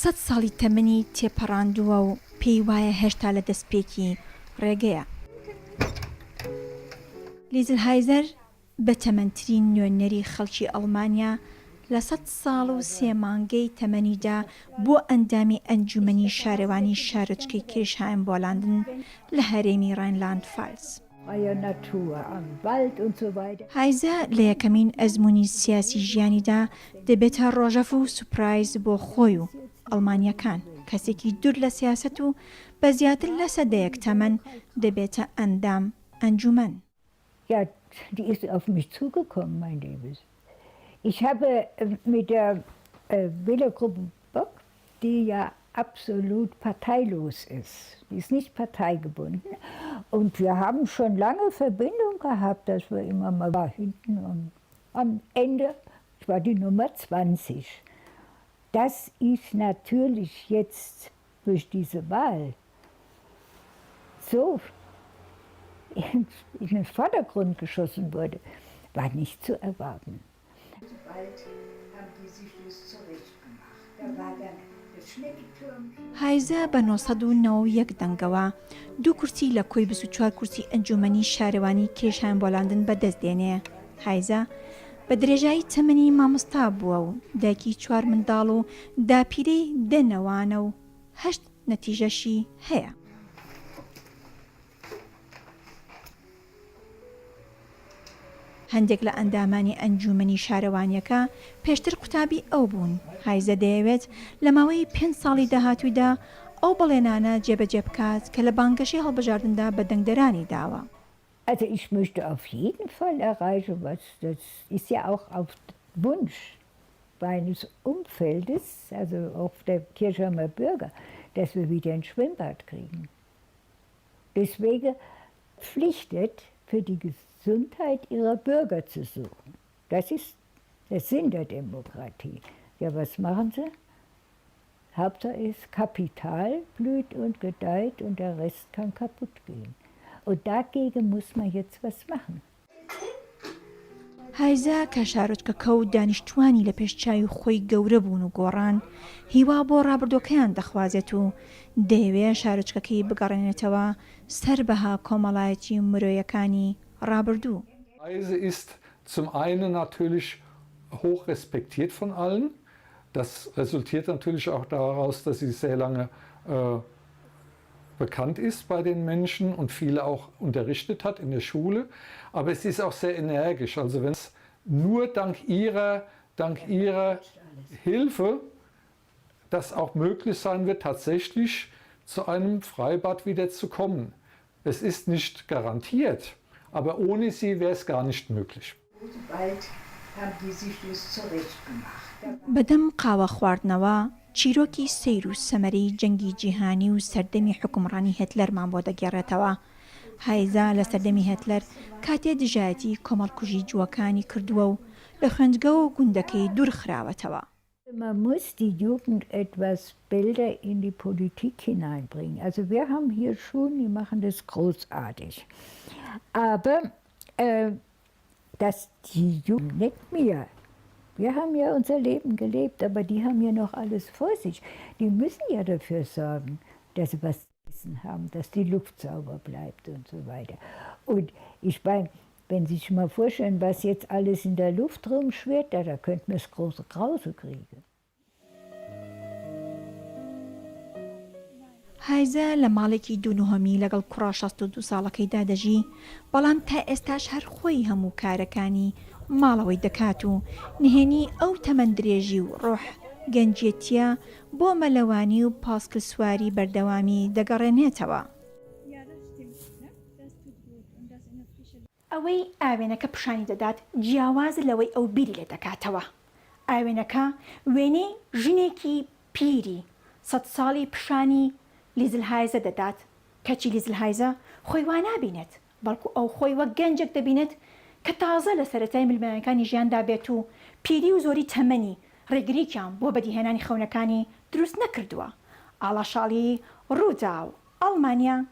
100 ساڵی تەمەنی تێپەڕاندووە و پێی وایە هێشتا لە دەستپێکی ڕێگەیە. لیزلهایزەر بە تەمەنترین نوێنەری خەڵکی ئەڵمانیا لە 100 ساڵ و 3 مانگەی تەمەنیدا بۆ ئەندامی ئەنجومەنی شارەوانی شارۆچکەی کێشایەن بۆلاندن لە هەرێمی ڕاینلاند فالس. هایزە لە یەکەمین ئەزموونی سیاسی ژیانیدا دەبێتە ڕۆژەف و سوپرایز بۆ خۆی و ئەڵمانیەکان، کەسێکی دوور لە سیاست و بە زیاتر لە سەدەیەک تەمەن دەبێتە ئەندام ئەنجومەن. Ja, die ist auf mich zugekommen, mein Liebes. Ich habe mit der Wählergruppe Bock, die ja absolut parteilos ist, die ist nicht parteigebunden. Und wir haben schon lange Verbindung gehabt, dass wir immer mal da hinten und am Ende, ich war die Nummer 20. Dass ich natürlich jetzt durch diese Wahl so in den Vordergrund geschossen wurde, war nicht zu erwarten. Bald haben die sich das zurechtgemacht. Da war dann das Schneckenturm. هایزە بە 1991 دەنگەوە 2 کورسی لە کۆی 24 کورسی ئەنجومەنی شارەوانی کێشایەن بۆلاندن بەدەستدێنێ. هایزە بە درێژایی تەمەنی مامۆستا بووە و دایکی 4 منداڵ و داپیرەی 10 نەوانە و 8 نەتیژەشی هەیە. هەندێک لە ئەندامانی ئەنجومەنی شارەوانیەکە پێشتر قوتابی ئەو بوون. هایزە دەیەوێت لە ماوەی 5 ساڵی داهاتوویدا ئەو بەڵێنانە جێبەجێ بکات کە لە بانگەشەی هەڵبژاردندا بە دەنگدەرانی داوە. Also ich möchte auf jeden Fall erreichen, was das ist ja auch auf Wunsch meines Umfeldes, also auch der Kirchheimer Bürger, dass wir wieder ein Schwimmbad kriegen. Deswegen pflichtet für die Gesundheit ihrer Bürger zu suchen. Das ist der Sinn der Demokratie. Ja, was machen sie? Hauptsache ist, Kapital blüht und gedeiht und der Rest kann kaputt gehen. Und dagegen muss man jetzt was machen. هایزە کە شارۆچکەکە و دانیشتوانی لە پێشچاوی خۆی گەورە بوون و گۆڕان، هیوا بۆ ڕابردووەکەیان دەخوازێت و دەیەوێت شارۆچکەکەی بگەڕێنێتەوە سەر بەها کۆمەڵایەتی مرۆیەکانی ڕابردوو. Heise ist zum einen natürlich hoch respektiert von allen. Das resultiert natürlich auch daraus, dass sie sehr lange bekannt ist bei den Menschen und viele auch unterrichtet hat in der Schule. Aber es ist auch sehr energisch. Also wenn es nur dank ihrer Hilfe das auch möglich sein wird, tatsächlich zu einem Freibad wieder zu kommen. Es ist nicht garantiert, aber ohne sie wäre es gar nicht möglich. Bald haben die sich das zurechtgemacht. بەدەم قاوە خواردنەوە چیرۆکی سەیر و سەمەری جەنگی جیهانی و سەردەمی حکومڕانی هێتلەرمان بۆ دەگێڕێتەوە. هایزە لە سەردەمی هێتلەر کاتێ دژایەتی کۆمەڵکوژی جووەکانی کردووە و لە خوێندگە و گوندەکەی دوور خراوەتەوە. Man muss die Jugend etwas Bilder in die Politik hineinbringen. Also wir haben hier schon, die machen das großartig. Aber dass die Jugend nicht mehr. Wir haben ja unser Leben gelebt, aber die haben ja noch alles vor sich. Die müssen ja dafür sorgen, dass sie was zu essen haben, dass die Luft sauber bleibt und so weiter. Und ich meine, wenn Sie sich mal vorstellen, was jetzt alles in der Luft rumschwirrt, da könnte man das große Grause kriegen. هایزە لە ماڵێکی دوونهەمی لەگەڵ کوڕا 62 ساڵەکەیدا دەژی، بەڵام تا ئێستاش هەر خۆی هەموو کارەکانی ماڵەوەی دەکات و نهێنی ئەو تەمەندرێژی و ڕۆح گەنجێتیە بۆ مەلەوانی و پاسکل سواری بەردەوامی دەگەڕێنێتەوە. ئەوەی ئاوێنەکە پیشانی دەدات جیاواز لەوەی ئەو بیری لێ دەکاتەوە. ئاوێنەکە وێنەی ژنێکی پیری 100 ساڵی پیشانی لیزلهایزە دەدات، کەچی لیزلهایزە خۆی وا نابینێت، بەڵکو ئەو خۆی وەک گەنجێک دەبینێت کە تازە لە سەرەتای ململایەکانی ژیاندا بێت و پیری و زۆری تەمەنی ڕێگریکیان بۆ بەدیهێنانی خەونەکانی دروست نەکردووە. ئاڵاشاڵی ڕوودا و ئەڵمانیا